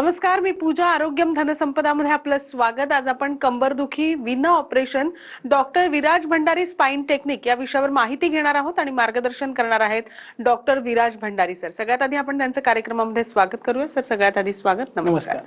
नमस्कार, मी पूजा. आरोग्यम धनसंपदामध्ये आपलं स्वागत. आज आपण कंबरदुखी विना operation doctor Viraj Bhandari spine technique या विषयावर माहिती घेणार आहोत आणि मार्गदर्शन करणार आहेत डॉक्टर विराज भंडारी सर. सगळ्यात आधी आपण त्यांचं कार्यक्रमामध्ये स्वागत करूया. सर, सगळ्यात आधी स्वागत. नमस्कार.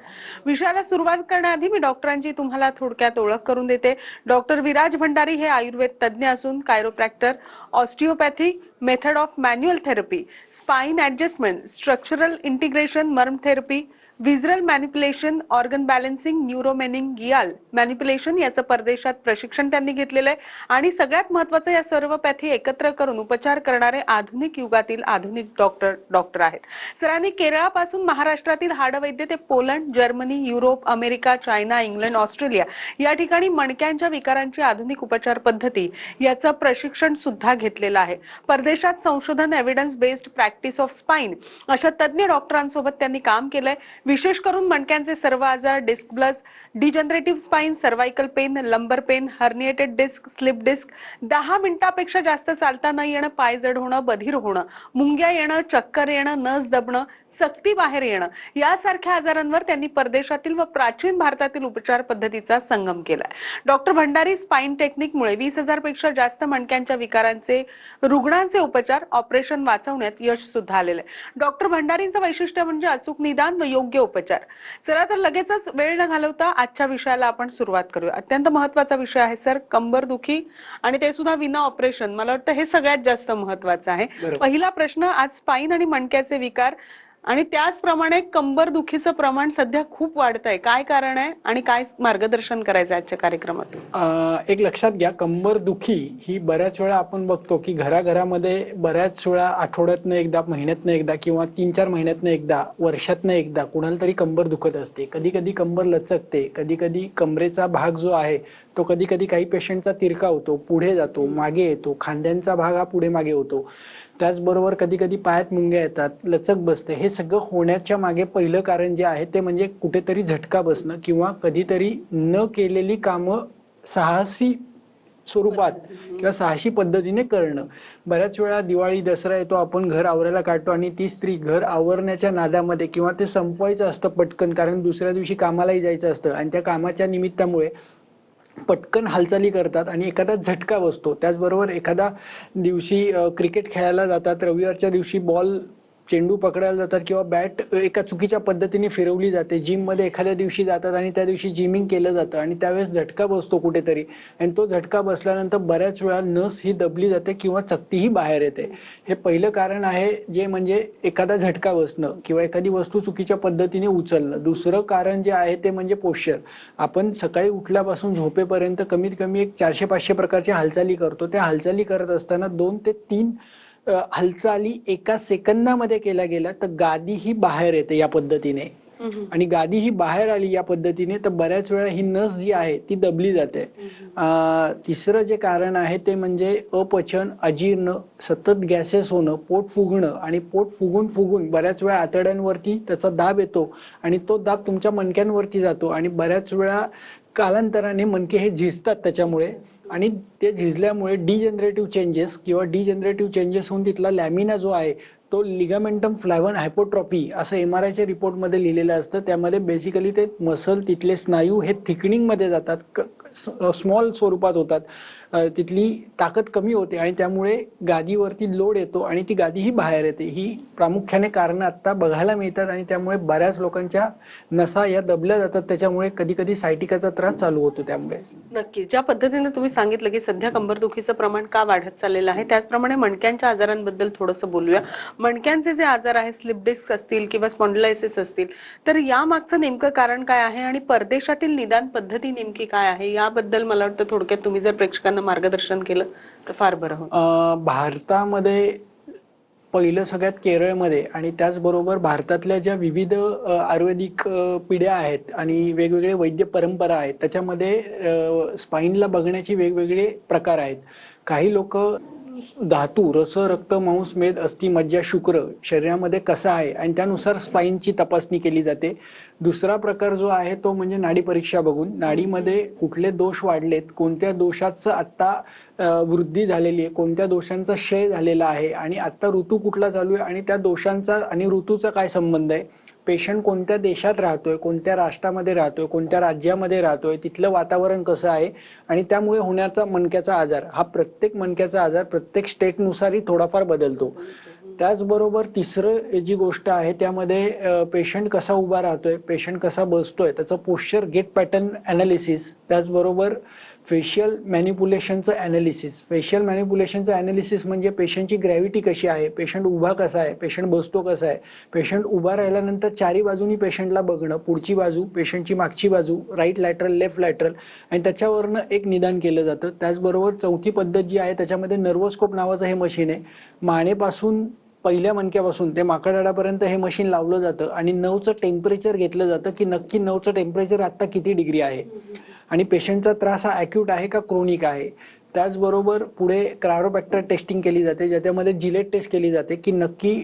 विषयाला सुरुवात करण्याआधी मी डॉक्टरांची तुम्हाला थोडक्यात ओळख करून देते. डॉक्टर विराज भंडारी हे आयुर्वेद तज्ज्ञ असून chiropractor, osteopathy, method of manual therapy, spine adjustment, structural integration, marma therapy, visual manipulation, organ balancing, neuromeningeal manipulation याचं परदेशात प्रशिक्षण त्यांनी घेतलेलं आहे आणि सगळ्यात महत्त्वाचं या सर्व पॅथी एकत्र करून उपचार करणारे आधुनिक युगातील आधुनिक डॉक्टर आहेत. सरांनी केरळापासून महाराष्ट्रातील हाडवैद्य ते Poland, Germany, Europe, America, China, England, Australia या ठिकाणी मणक्यांच्या विकारांची आधुनिक उपचार पद्धती याचं प्रशिक्षण सुद्धा घेतलेलं आहे. परदेशात संशोधन, evidence based practice of spine अशा तज्ज्ञ डॉक्टरांसोबत त्यांनी काम केलंय. विशेष करून मणक्यांचे सर्व आजार, disc bulge, degenerative spine, cervical pain, lumbar pain, herniated disc, slip disc, 10 मिनिटापेक्षा जास्त चालता न येणं, पाय जड होणं, बधीर होणं, मुंग्या येणं, चक्कर येणं, नस दबणं, सक्ती बाहेर येणं यासारख्या आजारांवर त्यांनी परदेशातील व प्राचीन भारतातील उपचार पद्धतीचा संगम केलाय. डॉक्टर भंडारी स्पाइन टेक्निकमुळे 20,000 पेक्षा जास्त मणक्यांच्या विकारांचे रुग्णांचे उपचार, ऑपरेशन वाचवण्यात यश सुद्धा आलेले आहे. डॉक्टर भंडारींचं वैशिष्ट्य म्हणजे अचूक निदान व योग्य उपचार. चला तर लगेचच वेळ न घालवता आजच्या विषयाला आपण सुरुवात करूया. अत्यंत महत्त्वाचा विषय आहे सर, कंबरदुखी आणि ते सुद्धा विना ऑपरेशन. मला वाटतं हे सगळ्यात जास्त महत्त्वाचं आहे. पहिला प्रश्न, आज स्पाइन आणि मणक्याचे विकार आणि त्याचप्रमाणे कंबरदुखीचं प्रमाण सध्या खूप वाढतंय. काय कारण आहे आणि काय मार्गदर्शन करायचं आजच्या कार्यक्रमातून? एक लक्षात घ्या, कंबरदुखी ही बऱ्याच वेळा आपण बघतो की घराघरामध्ये बऱ्याच वेळा आठवड्यातनं एकदा, महिन्यातनं एकदा किंवा 3-4 महिन्यातनं एकदा, वर्षातनं एकदा कुणाला तरी कंबर दुखत असते. कधी कधी कंबर लचकते, कधी कधी कमरेचा भाग जो आहे तो कधी कधी काही पेशंटचा तिरका होतो, पुढे जातो, मागे येतो, खांद्यांचा भाग हा पुढे मागे होतो. त्याचबरोबर कधी कधी पायात मुंग्या येतात, लचक बसते. हे सगळं होण्याच्या मागे पहिलं कारण जे आहे ते म्हणजे कुठेतरी झटका बसणं किंवा कधीतरी न केलेली कामं साहसी स्वरूपात किंवा साहसी पद्धतीने करणं. बऱ्याच वेळा दिवाळी, दसरा येतो, आपण घर आवरायला काढतो आणि ती स्त्री घर आवरण्याच्या नादामध्ये किंवा ते संपवायचं असतं पटकन, कारण दुसऱ्या दिवशी कामालाही जायचं असतं आणि त्या कामाच्या निमित्तामुळे पटकन हालचाली करतात आणि एखादा झटका बसतो. त्याचबरोबर एखादा दिवशी क्रिकेट खेळायला जातात, रविवारच्या दिवशी बॉल, चेंडू पकडायला जातात किंवा बॅट एका चुकीच्या पद्धतीने फिरवली जाते. जिममध्ये एखाद्या दिवशी जातात आणि त्या दिवशी जिमिंग केलं जातं आणि त्यावेळेस झटका बसतो कुठेतरी आणि तो झटका बसल्यानंतर बऱ्याच वेळा नस ही दबली जाते किंवा चकतीही बाहेर येते. हे पहिलं कारण आहे, जे म्हणजे एखादा झटका बसणं किंवा एखादी वस्तू चुकीच्या पद्धतीने उचलणं. दुसरं कारण जे आहे ते म्हणजे पोश्चर. आपण सकाळी उठल्यापासून झोपेपर्यंत कमीत कमी एक 400-500 प्रकारच्या हालचाली करतो. त्या हालचाली करत असताना 2 ते 3 हालचाली एका सेकंदामध्ये केल्या गेल्या तर गादी ही बाहेर येते या पद्धतीने आणि गादी ही बाहेर आली या पद्धतीने तर बऱ्याच वेळा ही नस जी आहे ती दबली जाते. तिसरं जे कारण आहे ते म्हणजे अपचन, अजीर्ण, सतत गॅसेस होणं, पोट फुगणं आणि पोट फुगून बऱ्याच वेळा आतड्यांवरती त्याचा दाब येतो आणि तो दाब तुमच्या मणक्यांवरती जातो आणि बऱ्याच वेळा कालांतराने मणके हे झिजतात त्याच्यामुळे आणि ते झिजल्यामुळे डिजनरेटिव्ह चेंजेस होऊन तिथला लॅमिना जो आहे तो लिगामेंटम फ्लॅव्हन हायपोट्रॉफी असं MRIच्या रिपोर्टमध्ये लिहिलेलं असतं. त्यामध्ये बेसिकली ते मसल, तिथले स्नायू हे थिकनिंगमध्ये जातात, स्मॉल स्वरूपात होतात, तिथली ताकद कमी होते आणि त्यामुळे गादीवरती लोड येतो आणि ती गादी ही बाहेर येते. ही प्रामुख्याने कारणं आत्ता बघायला मिळतात आणि त्यामुळे बऱ्याच लोकांच्या नसा या दबल्या जातात. त्याच्यामुळे कधी कधी सायटिकाचा त्रास चालू होतो. त्यामुळे नक्की ज्या पद्धतीने तुम्ही सांगितलं की सध्या कंबरदुखीचं प्रमाण का वाढत चाललेलं आहे, त्याचप्रमाणे मणक्यांच्या आजारांबद्दल थोडंसं बोलूया. मणक्यांचे जे आजार आहेत, स्लिप डिस्क असतील किंवा स्पॉन्डिलायसिस असतील, तर यामागचं नेमकं कारण काय आहे आणि परदेशातील निदान पद्धती नेमकी काय आहे याबद्दल मला वाटतं थोडक्यात तुम्ही जर प्रेक्षकांना मार्गदर्शन केलं तर फार बरं होईल. भारतामध्ये पहिलं सगळ्यात केरळमध्ये आणि त्याचबरोबर भारतातल्या ज्या विविध आयुर्वेदिक पिढ्या आहेत आणि वेगवेगळे वैद्य परंपरा आहेत त्याच्यामध्ये स्पाइनला बघण्याची वेगवेगळे प्रकार आहेत. काही लोक धातू, रस, रक्त, मांस, मेद, अस्थि, मज्जा, शुक्र शरीरामध्ये कसा आहे आणि त्यानुसार स्पाइनची तपासणी केली जाते. दुसरा प्रकार जो आहे तो म्हणजे नाडी परीक्षा बघून नाडीमध्ये कुठले दोष वाढलेत, कोणत्या दोषाचं आत्ता वृद्धी झालेली आहे, कोणत्या दोषांचा क्षय झालेला आहे आणि आत्ता ऋतू कुठला चालू आहे आणि त्या दोषांचा आणि ऋतूचा काय संबंध आहे. पेशंट कोणत्या देशात राहतोय, कोणत्या राष्ट्रामध्ये राहतोय, कोणत्या राज्यामध्ये राहतोय, तिथलं वातावरण कसं आहे आणि त्यामुळे होण्याचा मणक्याचा आजार हा प्रत्येक मणक्याचा आजार प्रत्येक स्टेटनुसारही थोडाफार बदलतो. त्याचबरोबर तिसरं जी गोष्ट आहे त्यामध्ये पेशंट कसा उभा राहतोय, पेशंट कसा बसतोय, त्याचं पोश्चर गेट पॅटर्न ॲनालिसिस, त्याचबरोबर फेशियल मॅनिप्युलेशनचं ॲनालिसिस. फेशियल मॅनिप्युलेशनचं ॲनालिसिस म्हणजे पेशंटची ग्रॅव्हिटी कशी आहे, पेशंट उभा कसा आहे, पेशंट बसतो कसा आहे, पेशंट उभा राहिल्यानंतर चारी बाजूनी पेशंटला बघणं, पुढची बाजू, पेशंटची मागची बाजू, राईट लॅटरल, लेफ्ट लॅटरल, आणि त्याच्यावरनं एक निदान केलं जातं. त्याचबरोबर चौथी पद्धत जी आहे त्याच्यामध्ये नर्वोस्कोप नावाचं हे मशीन आहे. मानेपासून पहिल्या मणक्यापासून ते माकडाडापर्यंत हे मशीन लावलं जातं आणि नवचं टेम्परेचर घेतलं जातं की नक्की नवचं टेम्परेचर आत्ता किती डिग्री आहे आणि पेशंटचा त्रास हा ॲक्यूट आहे का क्रोनिक आहे. त्याचबरोबर पुढे क्रायोबॅक्टर टेस्टिंग केली जाते, ज्याच्यामध्ये जिलेट टेस्ट केली जाते की नक्की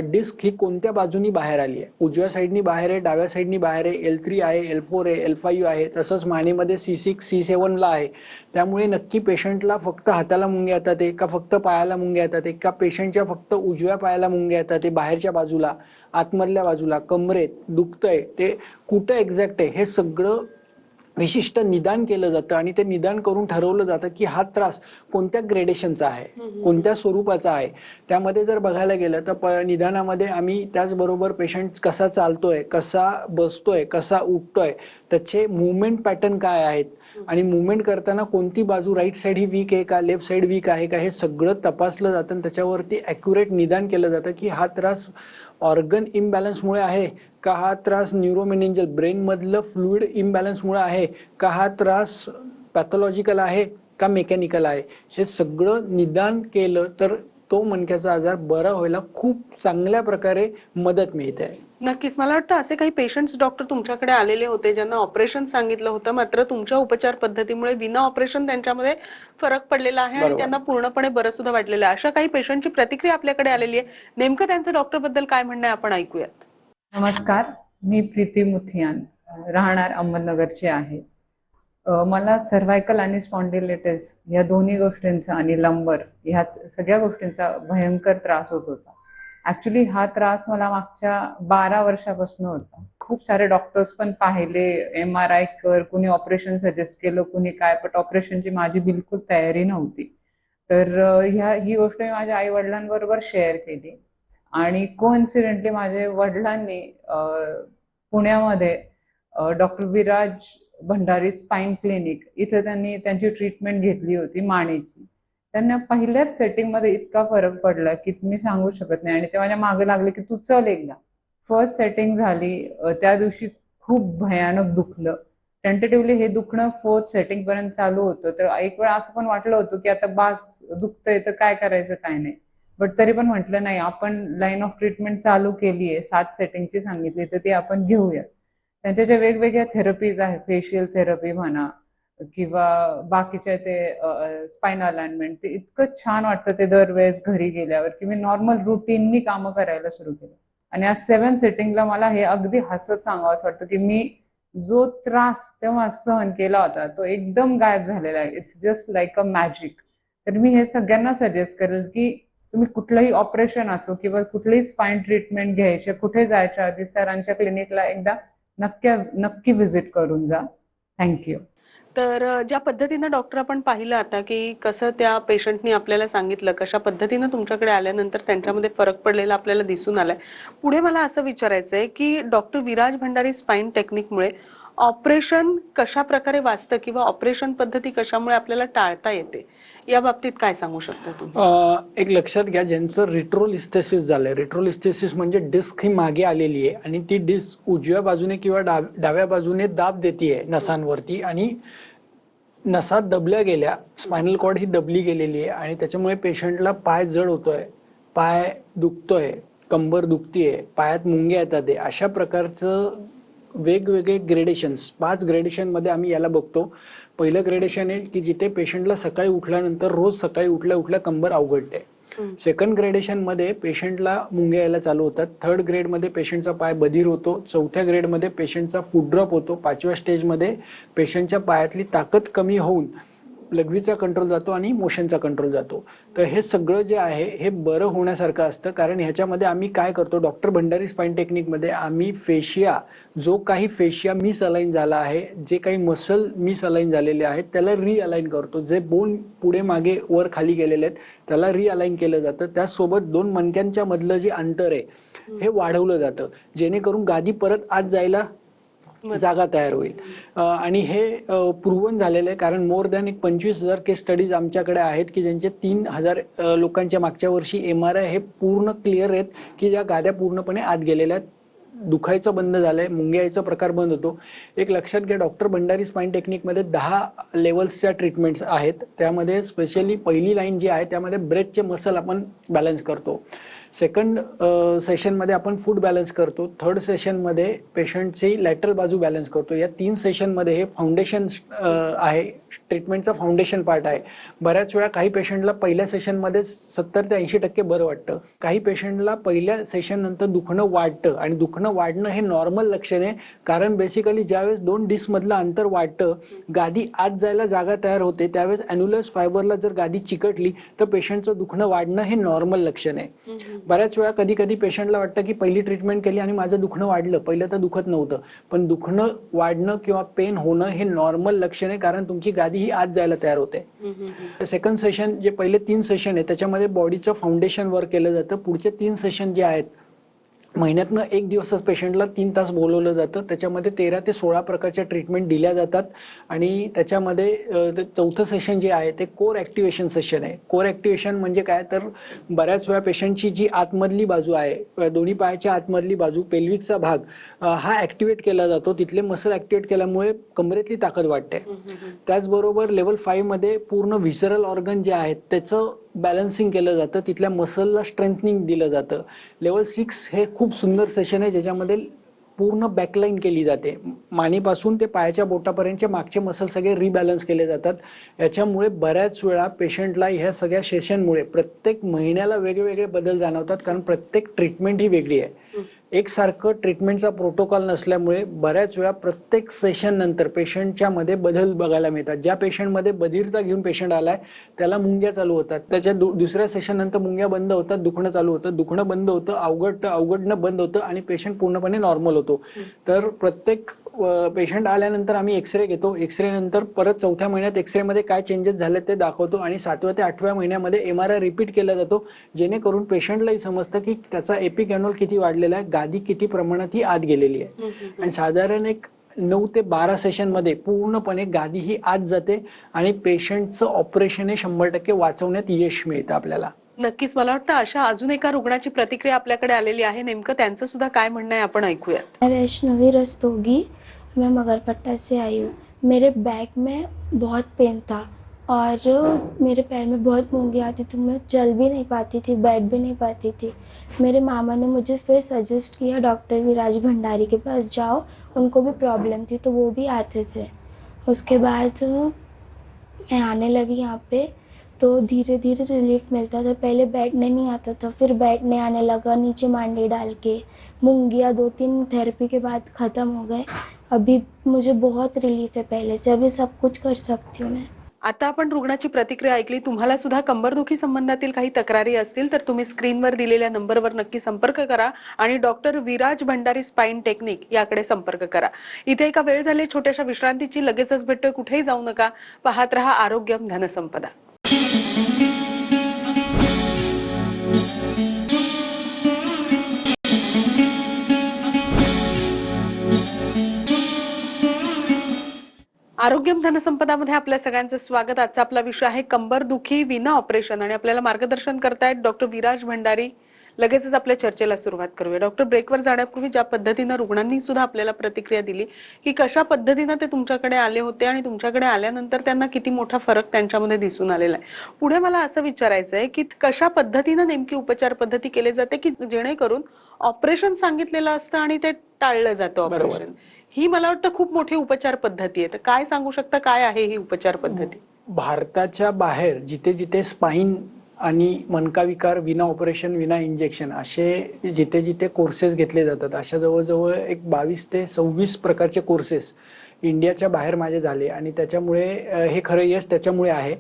डिस्क ही कोणत्या बाजूनी बाहेर आली आहे. उजव्या साईडनी बाहेर आहे, डाव्या साईडनी बाहेर आहे, L3 आहे, L4 आहे, L5 आहे, तसंच मानेमध्ये C6 C7ला आहे. त्यामुळे नक्की पेशंटला फक्त हाताला मुंग्या येतात आहे का फक्त पायाला मुंग्या येतात आहे का पेशंटच्या फक्त उजव्या पायाला मुंग्या येतात आहे, बाहेरच्या बाजूला, आतमधल्या बाजूला, कमरेत दुखतंय, ते कुठं एक्झॅक्ट आहे, हे सगळं विशिष्ट निदान केलं जातं आणि ते निदान करून ठरवलं जातं की हा त्रास कोणत्या ग्रेडेशनचा आहे, कोणत्या स्वरूपाचा आहे. त्यामध्ये जर बघायला गेलं तर निदानामध्ये आम्ही त्याचबरोबर पेशंट कसा चालतोय, कसा बसतोय, कसा उठतोय, त्याचे मुवमेंट पॅटर्न काय आहेत आणि मुवमेंट करताना कोणती बाजू, राईट साईड ही वीक आहे का, लेफ्ट साईड वीक आहे का, हे सगळं तपासलं जातं आणि त्याच्यावरती ॲक्युरेट निदान केलं जातं की हा त्रास ऑर्गन इम्बॅलन्समुळे आहे का, हा त्रास न्यूरोमेनिंजल ब्रेनमधलं फ्लुइड इम्बॅलन्समुळे आहे का, हा त्रास पॅथॉलॉजिकल आहे का मेकॅनिकल आहे. हे सगळं निदान केलं तर तो मणक्याचा आजार बरा व्हायला खूप चांगल्या प्रकारे मदत मिळते. नक्कीच. मला वाटतं असे काही पेशंट्स डॉक्टर तुमच्याकडे आलेले होते ज्यांना ऑपरेशन सांगितलं होतं, मात्र तुमच्या उपचार पद्धतीमुळे विना ऑपरेशन त्यांच्यामध्ये फरक पडलेला आहे आणि त्यांना पूर्णपणे बरं सुद्धा वाटलेलं आहे. अशा काही पेशंटची प्रतिक्रिया आपल्याकडे आलेली आहे. नेमकं त्यांचं डॉक्टर बद्दल काय म्हणणं आहे आपण ऐकूयात. नमस्कार, मी प्रीती मुथियान, राहणार अहमदनगरचे आहे. मला सर्व्हायकल आणि स्पॉन्डिलायटिस या दोन्ही गोष्टींचा आणि लंबर ह्या सगळ्या गोष्टींचा भयंकर त्रास होत होता. ॲक्च्युली हा त्रास मला मागच्या 12 वर्षापासून होता. खूप सारे डॉक्टर्स पण पाहिले, MRI कर, कुणी ऑपरेशन सजेस्ट केलं, कुणी काय, पण ऑपरेशनची माझी बिलकुल तयारी नव्हती. तर ही गोष्ट मी माझ्या आई वडिलांबरोबर शेअर केली आणि कोइन्सिडेंटली माझ्या वडिलांनी पुण्यामध्ये doctor Viraj Bhandari spine clinic इथे त्यांनी त्यांची ट्रीटमेंट घेतली होती मानेची. त्यांना पहिल्याच सेटिंगमध्ये इतका फरक पडला की मी सांगू शकत नाही आणि ते माझ्या मागे लागले की तू चल एकदा. फर्स्ट सेटिंग झाली, त्या दिवशी खूप भयानक दुखलं. टेंटेटिव्हली हे दुखणं 4th सेटिंग पर्यंत चालू होतं. तर एक वेळा असं पण वाटलं होतं की आता बास दुखतंय तर काय करायचं काय नाही, बट तरी पण म्हटलं नाही, आपण लाईन ऑफ ट्रीटमेंट चालू केली आहे, 7 सेटिंगची सांगितली तर ती आपण घेऊया. त्यांच्या ज्या वेगवेगळ्या थेरपीज आहेत, फेशियल थेरपी म्हणा किंवा बाकीच्या ते स्पाइन अलाइनमेंट, ते इतकं छान वाटतं ते दरवेळेस घरी गेल्यावर की मी नॉर्मल रुटीननी कामं करायला सुरू केलं. आणि आज 7 सेटिंगला मला हे अगदी हसत सांगावंसं वाटतं की मी जो त्रास तेव्हा सहन केला होता तो एकदम गायब झालेला आहे. It's just like a magic. तर मी हे सगळ्यांना सजेस्ट करेल की तुम्ही कुठलंही ऑपरेशन असो किंवा कुठलीही स्पाइन ट्रीटमेंट घ्यायची, कुठे जायच्या आधी सरांच्या क्लिनिकला एकदा नक्की व्हिजिट करून जा. थँक्यू. तर ज्या पद्धतीनं डॉक्टर आपण पाहिलं आता की कसं त्या पेशंटनी आपल्याला सांगितलं, कशा पद्धतीनं तुमच्याकडे आल्यानंतर त्यांच्यामध्ये फरक पडलेला आपल्याला दिसून आलाय. पुढे मला असं विचारायचं आहे की डॉक्टर विराज भंडारी स्पाइन टेक्निकमुळे ऑपरेशन कशा प्रकारे वाचतं किंवा ऑपरेशन पद्धती कशामुळे आपल्याला टाळता येते, या बाबतीत काय सांगू शकता तुम्ही? एक लक्षात घ्या, ज्यांचं रिट्रोलिस्थेसिस झालंय, रिट्रोलिस्थेसिस म्हणजे डिस्क ही मागे आलेली आहे आणि ती डिस्क उजव्या बाजूने किंवा डाव्या बाजूने दाब देते नसांवरती आणि नसा दबल्या गेल्या, स्पायनल कॉर्ड ही दबली गेलेली आहे आणि त्याच्यामुळे पेशंटला पाय जड होतोय, पाय दुखतोय, कंबर दुखतीये, पायात मुंग्या येतात आहे. अशा प्रकारचं वेगवेगळे ग्रेडेशन्स, 5 ग्रेडेशनमध्ये आम्ही याला बघतो. पहिलं ग्रेडेशन आहे की जिथे पेशंटला सकाळी उठल्यानंतर रोज सकाळी उठल्या उठल्या कंबर अवघडते. सेकंड ग्रेडेशनमध्ये पेशंटला मुंग्या यायला चालू होतात. थर्ड ग्रेडमध्ये पेशंटचा पाय बधीर होतो. चौथ्या ग्रेडमध्ये पेशंटचा फूट ड्रॉप होतो. 5व्या स्टेजमध्ये पेशंटच्या पायातली ताकद कमी होऊन लघवीचा कंट्रोल जातो आणि मोशनचा कंट्रोल जातो. तर हे सगळं जे आहे हे बरं होण्यासारखं असतं, कारण ह्याच्यामध्ये आम्ही काय करतो, डॉक्टर भंडारी स्पाइन टेक्निकमध्ये आम्ही फेशिया, जो काही फेशिया मिस अलाइन झाला आहे, जे काही मसल मिस अलाइन झालेले आहेत त्याला रिअलाइन करतो. जे बोन पुढे मागे वर खाली गेलेले आहेत त्याला रिअलाइन केलं जातं. त्यासोबत दोन मणक्यांच्या मधलं जे अंतर आहे हे वाढवलं जातं, जेणेकरून गादी परत आत जायला जागा तयार होईल. आणि हे प्रूव्हन झालेलं आहे, कारण मोर दॅन 25,000 केस स्टडीज आमच्याकडे आहेत की ज्यांचे 3,000 लोकांच्या मागच्या वर्षी MRI हे पूर्ण क्लिअर आहेत की ज्या गाद्या पूर्णपणे आत गेलेल्या आहेत, दुखायचं बंद झालंय, मुंग्या याचा प्रकार बंद होतो. एक लक्षात घ्या, डॉक्टर भंडारी स्पाइन टेक्निकमध्ये 10 लेवल्सच्या ट्रीटमेंट्स आहेत. त्यामध्ये स्पेशली पहिली लाईन जी आहे त्यामध्ये ब्रेथचे मसल आपण बॅलन्स करतो. सेकंड सेशनमध्ये आपण फूड बॅलन्स करतो. थर्ड सेशनमध्ये पेशंटची लॅटरल बाजू बॅलन्स करतो. या 3 सेशनमध्ये हे फाउंडेशन आहे, ट्रीटमेंटचा फाउंडेशन पार्ट आहे. बऱ्याच वेळा काही पेशंटला पहिल्या सेशनमध्ये 70 ते 80% बरं वाटतं. काही पेशंटला पहिल्या सेशन नंतर दुखणं वाढतं, आणि दुखणं वाढणं हे नॉर्मल लक्षण आहे, कारण बेसिकली ज्यावेळेस 2 डिस्कमधलं अंतर वाढतं, गादी आत जायला जागा तयार होते, त्यावेळेस ॲन्युलस फायबरला जर गादी चिकटली तर पेशंटचं दुखणं वाढणं हे नॉर्मल लक्षण आहे. बऱ्याच वेळा कधी कधी पेशंटला वाटतं की पहिली ट्रीटमेंट केली आणि माझं दुखणं वाढलं, पहिलं तर दुखत नव्हतं, पण दुखणं वाढणं किंवा पेन होणं हे नॉर्मल लक्षण आहे, कारण तुमची गादी ही आत जायला तयार होते. सेकंड सेशन, जे पहिले 3 सेशन आहे त्याच्यामध्ये बॉडीचं फाउंडेशन वर्क केलं जातं. पुढचे 3 सेशन जे आहेत, महिन्यातनं 1 दिवसच पेशंटला 3 तास बोलवलं जातं. त्याच्यामध्ये 13 ते 16 प्रकारच्या ट्रीटमेंट दिल्या जातात. आणि त्याच्यामध्ये चौथं सेशन जे आहे ते कोर ॲक्टिव्हेशन सेशन आहे. कोर ॲक्टिव्हेशन म्हणजे काय, तर बऱ्याच वेळा पेशंटची जी आतमधली बाजू आहे, दोन्ही पायाच्या आतमधली बाजू, पेल्विकचा भाग, हा ॲक्टिवेट केला जातो. तिथले मसल ॲक्टिवेट केल्यामुळे कमरेतली ताकद वाढते. त्याचबरोबर लेवल 5 मध्ये पूर्ण व्हिसरल ऑर्गन जे आहेत त्याचं बॅलन्सिंग केलं जातं, तिथल्या मसलला स्ट्रेंथनिंग दिलं जातं. लेवल 6 हे खूप सुंदर सेशन आहे, ज्याच्यामध्ये पूर्ण बॅकलाईन केली जाते. मानेपासून ते पायाच्या बोटापर्यंतचे मागचे मसल सगळे रिबॅलन्स केले जातात. याच्यामुळे बऱ्याच वेळा पेशंटला ह्या सगळ्या सेशनमुळे प्रत्येक महिन्याला वेगवेगळे बदल जाणवतात, कारण प्रत्येक ट्रीटमेंट ही वेगळी आहे. एकसारखं ट्रीटमेंटचा प्रोटोकॉल नसल्यामुळे बऱ्याच वेळा प्रत्येक सेशन नंतर पेशंटच्या मध्ये बदल बघायला मिळतात. ज्या पेशंटमध्ये बधिरता घेऊन पेशंट आलाय त्याला मुंग्या चालू होतात, त्याच्या दुसऱ्या सेशन नंतर मुंग्या बंद होतात, दुखणं चालू होतं, दुखणं बंद होतं, अवघडणं बंद होतं आणि पेशंट पूर्णपणे नॉर्मल होतो. तर प्रत्येक पेशंट आल्यानंतर आम्ही एक्सरे घेतो. एक्सरे नंतर परत 4थ्या महिन्यात एक्सरे मध्ये काय चेंजेस झाले ते दाखवतो, आणि 7व्या ते 8व्या महिन्यामध्ये MRI रिपीट केला जातो, जेणेकरून पेशंटलाही समजतं की त्याचा एपिकॅनोल किती वाढलेला आहे, गादी किती प्रमाणात ही आत गेलेली आहे. आणि साधारण एक 9 ते 12 सेशन मध्ये पूर्णपणे गादी ही आत जाते आणि पेशंटचं ऑपरेशन हे 100% वाचवण्यात यश मिळतं आपल्याला. नक्कीच. मला वाटतं अशा अजून एका रुग्णाची प्रतिक्रिया आपल्याकडे आलेली आहे, नेमकं त्यांचं सुद्धा काय म्हणणं आहे आपण ऐकूयात. मैं वैष्णवी रस्तोगी, मैं मगरपट्टा से आई हूँ। मेरे बैक में बहुत पेन था और मेरे पैर में बहुत मूंगी आती थी, मैं चल भी नहीं पाती थी, बैठ भी नहीं पाती थी। मेरे मामा ने मुझे फिर सजेस्ट किया डॉक्टर विराज भंडारी के पास जाओ, उनको भी प्रॉब्लम थी तो वो भी आते थे। उसके बाद मैं आने लगी यहाँ पे तो धीरे धीरे रिलीफ मिलता था। पहले बैठने नहीं आता था, फिर बैठने आने लगा, नीचे मांडी डाल के। मूंगिया 2-3 थेरेपी के बाद ख़त्म हो गए। अभी मुझे बहुत रिलीफ है पहले से, अभी सब कुछ कर सकती हूँ मैं। आता आपण रुग्णाची प्रतिक्रिया ऐकली. तुम्हाला सुद्धा कंबरदुखी संबंधातील काही तक्रारी असतील तर तुम्ही स्क्रीनवर दिलेल्या नंबरवर नक्की संपर्क करा आणि doctor Viraj Bhandari spine technique याकडे संपर्क करा. इथे एका वेळ झाली छोट्याशा विश्रांतीची, लगेचच भेटतोय, कुठेही जाऊ नका. पाहत रहा आरोग्यम धनसंपदा. आरोग्यम धनसंपदामध्ये आपल्या सगळ्यांचं स्वागत. आजचा आपला विषय आहे कंबरदुखी विना ऑपरेशन, आणि आपल्याला मार्गदर्शन करतायत डॉक्टर विराज भंडारी. लगेचच आपल्या चर्चेला सुरुवात करूया. डॉक्टर, ब्रेकवर जाण्यापूर्वी ज्या पद्धतीनं रुग्णांनी सुद्धा आपल्याला प्रतिक्रिया दिली की कशा पद्धतीनं ते तुमच्याकडे आले होते आणि तुमच्याकडे आल्यानंतर त्यांना किती मोठा फरक त्यांच्यामध्ये दिसून आलेला आहे, पुढे मला असं विचारायचं आहे की कशा पद्धतीनं नेमकी उपचार पद्धती केली जाते की जेणेकरून ऑपरेशन सांगितलेलं असतं आणि ते टाळलं जातं ऑपरेशन. ही मला वाटतं खूप मोठी उपचार पद्धती आहे. तर काय सांगू शकता, काय आहे ही उपचार पद्धती? भारताच्या बाहेर जिथे जिथे स्पाइन आणि मनकाविकार विना ऑपरेशन विना इंजेक्शन असे जिथे जिथे कोर्सेस घेतले जातात, अशा जवळजवळ एक 22 ते 26 प्रकारचे कोर्सेस इंडियाच्या बाहेर माझे झाले आणि त्याच्यामुळे हे खरं यश त्याच्यामुळे आहे.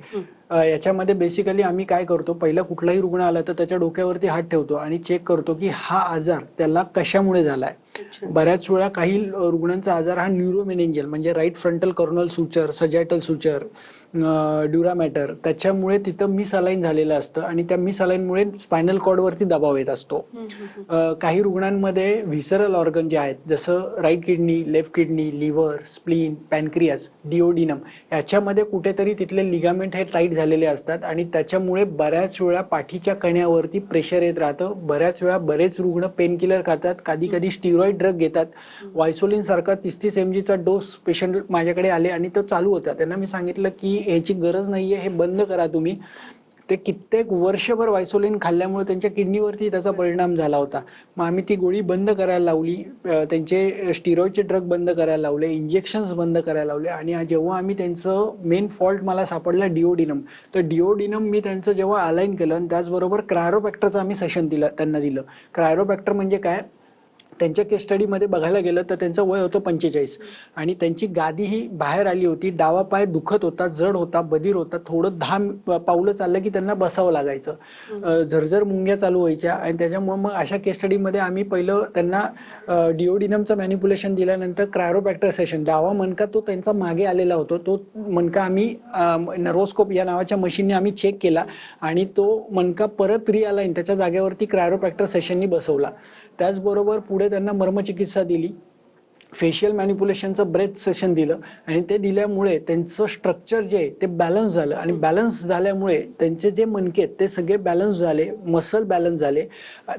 याच्यामध्ये बेसिकली आम्ही काय करतो, पहिला कुठलाही रुग्ण आला तर त्याच्या डोक्यावरती हात ठेवतो आणि चेक करतो की हा आजार त्याला कशामुळे झालाय. बऱ्याच वेळा काही रुग्णांचा आजार हा न्यूरोमेनिंजियल म्हणजे right frontal coronal suture, sagittal suture, dura mater, त्याच्यामुळे तिथं मिसअलाइन झालेलं असतं आणि त्या मिसअलाइनमुळे स्पायनल कॉर्डवरती दबाव येत असतो. काही रुग्णांमध्ये व्हिसरल ऑर्गन जे आहेत जसं right kidney, left kidney, liver, spleen, pancreas, duodenum, याच्यामध्ये कुठेतरी तिथले लिगामेंट हे टाईट झालेले असतात आणि त्याच्यामुळे बऱ्याच वेळा पाठीच्या कण्यावरती प्रेशर येत राहतं. बऱ्याच वेळा बरेच रुग्ण पेन किलर खातात, कधी कधी स्टिरॉइड ड्रग घेतात. वायसोलिन सारखा 30-30 mg चा डोस पेशंट माझ्याकडे आले आणि तो चालू होता. त्यांना मी सांगितलं की ह्याची गरज नाहीये, हे बंद करा तुम्ही. ते कित्येक वर्षभर वायसोलिन खाल्ल्यामुळे त्यांच्या किडनीवरती त्याचा परिणाम झाला होता. मग आम्ही ती गोळी बंद करायला लावली, त्यांचे स्टिरॉइडचे ड्रग बंद करायला लावले, इंजेक्शन्स बंद करायला लावले आणि जेव्हा आम्ही त्यांचं मेन फॉल्ट मला सापडला डिओडिनम, तर डिओडिनम मी त्यांचं जेव्हा अलाइन केलं आणि त्याचबरोबर क्रायोप्रॅक्टरचं आम्ही सेशन त्यांना दिलं. क्रायोप्रॅक्टर म्हणजे काय, त्यांच्या केस स्टडीमध्ये बघायला गेलं तर त्यांचं वय होतं 45 आणि त्यांची गादी ही बाहेर आली होती. डावा पाय दुखत होता, जड होता, बधीर होता, थोडं 10 पावलं चाललं की त्यांना बसावं लागायचं, झरझर मुंग्या चालू व्हायच्या आणि त्याच्यामुळे मग अशा केस स्टडीमध्ये आम्ही पहिलं त्यांना डिओडिनमचं मॅनिप्युलेशन दिल्यानंतर क्रायोप्रॅक्टर सेशन, डावा मणका तो त्यांचा मागे आलेला होता, तो मणका आम्ही नेरोस्कोप या नावाच्या मशीनने आम्ही चेक केला आणि तो मणका परत रिअलाइन त्याच्या जागेवरती क्रायोप्रॅक्टर सेशननी बसवला. त्याचबरोबर पुढे त्यांना मर्मचिकित्सा दिली, फेशियल मॅनिप्युलेशनचं ब्रेथ सेशन दिलं आणि ते दिल्यामुळे त्यांचं स्ट्रक्चर जे आहे ते बॅलन्स झालं आणि बॅलन्स झाल्यामुळे त्यांचे जे मणके ते सगळे बॅलन्स झाले, मसल बॅलन्स झाले,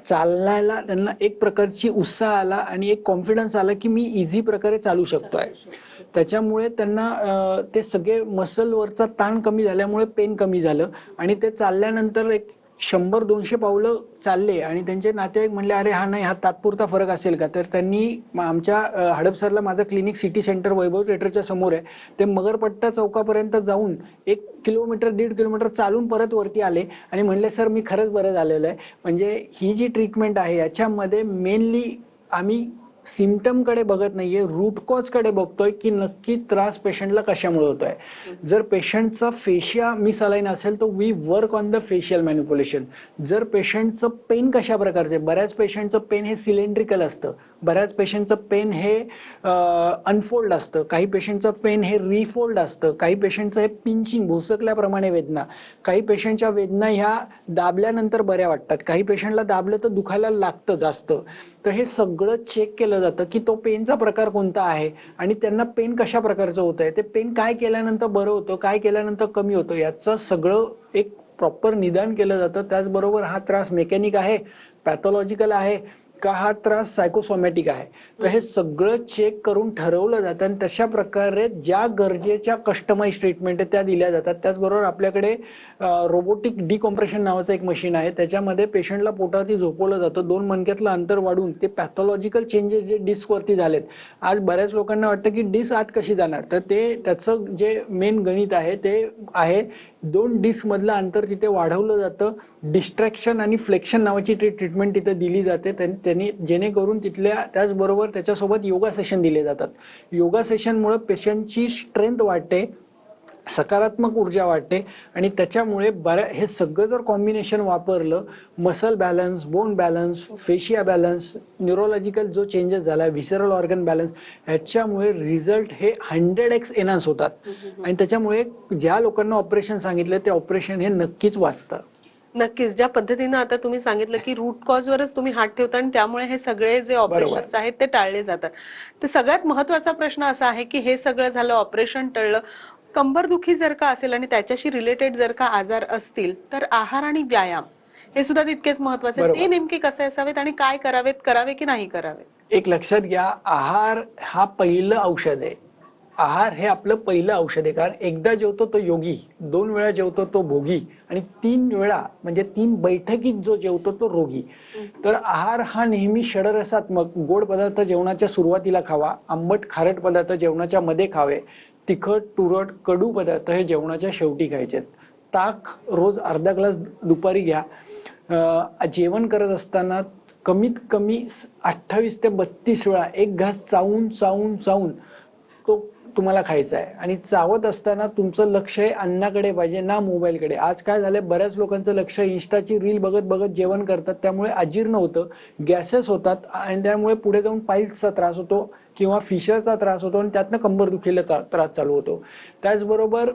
चालण्याला त्यांना एक प्रकारची उत्साह आला आणि एक कॉन्फिडन्स आला की मी इझी प्रकारे चालू शकतोय. त्याच्यामुळे त्यांना ते सगळे मसलवरचा ताण कमी झाल्यामुळे पेन कमी झालं आणि ते चालल्यानंतर एक 100-200 पावलं चालले आणि त्यांचे नातेवाईक म्हणले अरे हा नाही, हा तात्पुरता फरक असेल का. तर त्यांनी आमच्या हडपसरला माझं क्लिनिक सिटी सेंटर वैभव थिएटरच्या समोर आहे, ते मगरपट्टा चौकापर्यंत जाऊन 1 किलोमीटर 1.5 किलोमीटर चालून परत वरती आले आणि म्हणले सर मी खरंच बरं झालेलं आहे. म्हणजे ही जी ट्रीटमेंट आहे याच्यामध्ये मेनली आम्ही सिम्पटमकडे बघत नाहीये, रूट कॉजकडे बघतोय की नक्की त्रास पेशंटला कशामुळे होतोय. जर पेशंटचा फेशिया मिसअलाइन असेल तर we work on the facial manipulation. जर पेशंटचं पेन कशा प्रकारचे, बऱ्याच पेशंटचं पेन हे सिलेंड्रिकल असतं, बऱ्याच पेशंटचं पेन हे अनफोल्ड असतं, काही पेशंटचं पेन हे रिफोल्ड असतं, काही पेशंटचं हे पिंचिंग भोसकल्याप्रमाणे वेदना, काही पेशंटच्या वेदना ह्या दाबल्यानंतर बऱ्या वाटतात, काही पेशंटला दाबलं तर दुखायला लागतं जास्त. तर हे सगळं चेक केलं जातं की तो पेनचा प्रकार कोणता आहे आणि त्यांना पेन कशा प्रकारचं होत आहे, ते पेन काय केल्यानंतर बरं होतं, काय केल्यानंतर कमी होतं, याचं सगळं एक प्रॉपर निदान केलं जातं. त्याचबरोबर हा त्रास मेकॅनिक आहे, पॅथॉलॉजिकल आहे का, हा त्रास सायकोसोमॅटिक आहे, तर हे सगळं चेक करून ठरवलं जातं आणि तशा प्रकारे ज्या गरजेच्या कस्टमाइज ट्रीटमेंट आहे त्या दिल्या जातात. त्याचबरोबर आपल्याकडे रोबोटिक डिकॉम्प्रेशन नावाचं एक मशीन आहे, त्याच्यामध्ये पेशंटला पोटावरती झोपवलं जातं, 2 मणक्यातलं अंतर वाढून ते पॅथॉलॉजिकल चेंजेस जे डिस्कवरती झालेत. आज बऱ्याच लोकांना वाटतं की डिस्क आत कशी जाणार, तर ते त्याचं जे मेन गणित आहे ते आहे 2 डिस्क मधलं अंतर तिथे वाढवलं जातं. डिस्ट्रॅक्शन आणि फ्लेक्शन नावाची ट्रीटमेंट तिथे दिली जाते त्यांनी, जेणेकरून तिथल्या, त्याचबरोबर त्याच्यासोबत योगा सेशन दिले जातात. योगा सेशनमुळे पेशंटची स्ट्रेंथ वाढते, सकारात्मक ऊर्जा वाटते आणि त्याच्यामुळे हे सगळं जर कॉम्बिनेशन वापरलं, muscle balance, bone balance, fascia balance, neurological जो चेंजेस झाला, व्हिसरल ऑर्गन बॅलन्स, ह्याच्यामुळे रिझल्ट हे 100x एनहान्स होतात आणि त्याच्यामुळे ज्या लोकांना ऑपरेशन सांगितलं ते ऑपरेशन हे नक्कीच वाचतं. नक्कीच. ज्या पद्धतीनं आता तुम्ही सांगितलं की रूट कॉजवरच तुम्ही हात ठेवता आणि त्यामुळे हे सगळे जे ऑपरेशन्स आहेत ते टाळले जातात. तर सगळ्यात महत्वाचा प्रश्न असा आहे की हे सगळं झालं, ऑपरेशन टळलं, कंबरदुखी जर का असेल आणि त्याच्याशी रिलेटेड जर का आजार असतील तर आहार आणि व्यायाम हे सुद्धा तितकेच महत्वाचे. ते नेमके कसे असावेत आणि काय करावेत, करावे की नाही करावे? एक लक्षात घ्या, आहार हा पहिलं औषध आहे. आहार हे आपलं पहिलं औषध आहे, कारण एकदा जेवतो तो योगी, 2 वेळा जेवतो तो भोगी आणि 3 वेळा म्हणजे 3 बैठकीत जो जेवतो तो रोगी. तर आहार हा नेहमी षडरसात्मक, गोड पदार्थ जेवणाच्या सुरुवातीला खावा, आंबट खारट पदार्थ जेवणाच्या मध्ये खावे, तिखट तुरट कडू पदार्थ हे जेवणाच्या शेवटी खायचे. ताक रोज अर्धा ग्लास दुपारी घ्या. जेवण करत असताना कमीत कमी 28 ते 32 वेळा एक घास चावून चावून चावून तो तुम्हाला खायचं आहे आणि चावत असताना तुमचं लक्ष हे अन्नाकडे पाहिजे, ना मोबाईलकडे. आज काय झालंय, बऱ्याच लोकांचं लक्ष इंस्टाची रील बघत बघत जेवण करतात, त्यामुळे अजीर्ण होतं, गॅसेस होतात आणि त्यामुळे पुढे जाऊन पाईल्सचा त्रास होतो किंवा फिशरचा त्रास होतो आणि त्यातनं कंबरदुखीला त्रास चालू होतो. त्याचबरोबर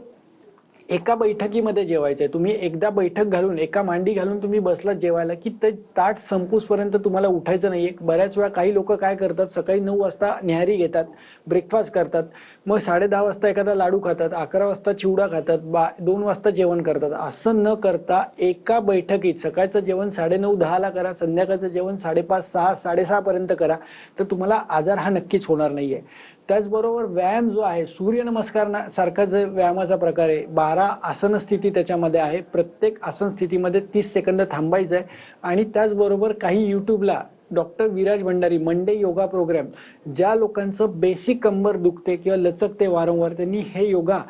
एका बैठकीमध्ये जेवायचंय, तुम्ही एकदा बैठक घालून एका मांडी घालून तुम्ही बसला जेवायला की ते ताट संपूसपर्यंत तुम्हाला उठायचं नाहीये. बऱ्याच वेळा काही लोक काय करतात, सकाळी 9 वाजता न्याहारी घेतात, ब्रेकफास्ट करतात, मग 10:30 वाजता एखादा लाडू खातात, 11 वाजता चिवडा खातात, 2 वाजता जेवण करतात. असं न करता एका बैठकीत सकाळचं जेवण 9:30-10ला करा, संध्याकाळचं जेवण 5:30, 6, 6:30 पर्यंत करा, तर तुम्हाला आजार हा नक्कीच होणार नाहीये. त्याचबरोबर व्यायाम जो आहे, सूर्यनमस्कार सारखा जो व्यायामाचा प्रकार आहे, 12 आसन स्थिती त्याच्यामध्ये आहे. प्रत्येक आसन स्थितीमध्ये 30 सेकंद थांबायचं आहे. आणि त्याचबरोबर काही युट्यूबला doctor Viraj Bhandari Monday yoga program, ज्या लोकांचं बेसिक कंबर दुखते किंवा लचकते वारंवार, त्यांनी हे योगा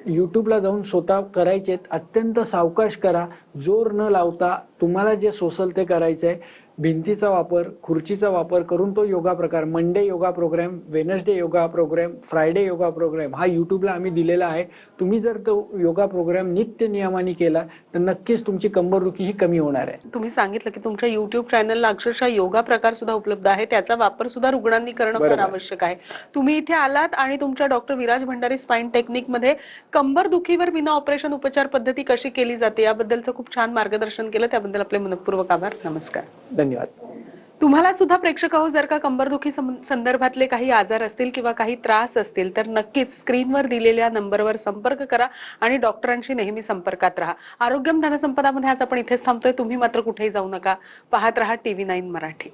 यूट्यूबला जाऊन स्वतः करायचे. अत्यंत सावकाश करा, जोर न लावता तुम्हाला जे सोसल ते करायचं आहे. भिंतीचा वापर, खुर्चीचा वापर करून तो योगा प्रकार, Monday yoga program, Wednesday yoga program, Friday yoga program हा यूट्यूबला आम्ही दिलेला आहे. तुम्ही जर तो योगा प्रोग्राम नित्य नियमाने केला तर नक्कीच तुमची कंबरदुखी ही कमी होणार आहे. तुम्ही सांगितलं की तुमच्या युट्यूब चॅनलला अक्षरशः योगा प्रकार सुद्धा उपलब्ध आहे, त्याचा वापर सुद्धा रुग्णांनी करणं फार बरोबर. आवश्यक आहे. तुम्ही इथे आलात आणि तुमच्या doctor Viraj Bhandari spine technique मध्ये कंबरदुखीवर विना ऑपरेशन उपचार पद्धती कशी केली जाते याबद्दलचं खूप छान मार्गदर्शन केलं, त्याबद्दल आपले मनपूर्वक आभार. नमस्कार. धन्यवाद. तुम्हाला सुद्धा प्रेक्षक हो, जर का कंबरदुखी संदर्भातले काही आजार असतील किंवा काही त्रास असतील तर नक्कीच स्क्रीनवर दिलेल्या नंबरवर संपर्क करा आणि डॉक्टरांशी नेहमी संपर्कात राहा. आरोग्यम धनसंपदामध्ये आज आपण इथेच थांबतोय. तुम्ही मात्र कुठेही जाऊ नका. पाहत राहा TV9 मराठी.